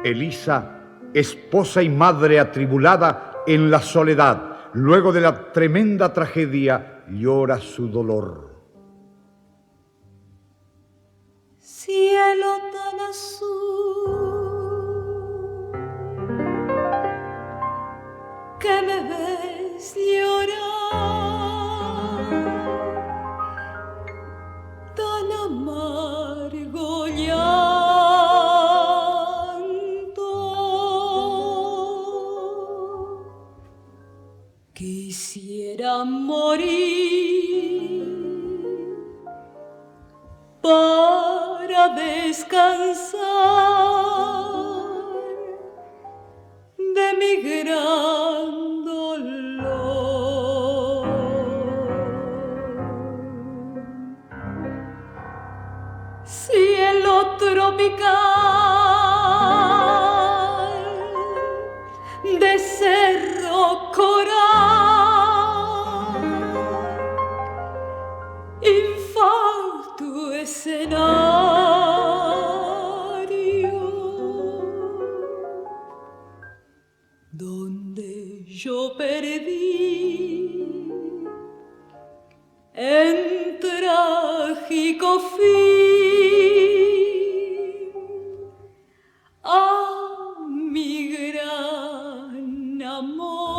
Elisa, esposa y madre atribulada en la soledad, luego de la tremenda tragedia, llora su dolor. Cielo tan azul que me ves llorar, tan amargo llanto, quisiera morir para descansar de mi gran dolor. Cielo tropical de cerro coral, infausto escenario donde yo perdí en trágico fin a mi gran amor.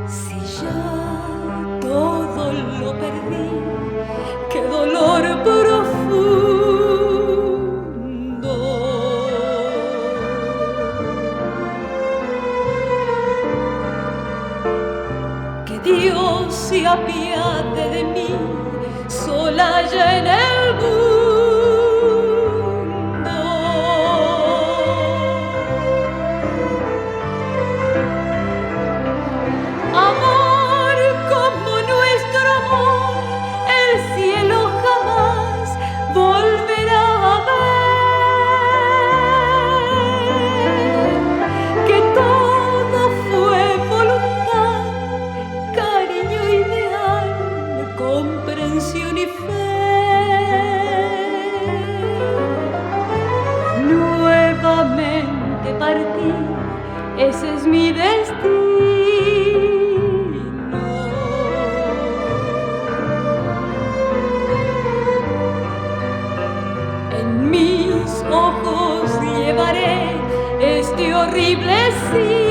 Si ya todo lo perdí, qué dolor profundo. Que Dios se apiade de mí, sola ya en el mundo. Amor como nuestro amor, el cielo jamás volverá a ver. Que todo fue voluntad, cariño ideal, comprensión y fe. Nuevamente partí, ese es mi destino. En mis ojos llevaré este horrible signo.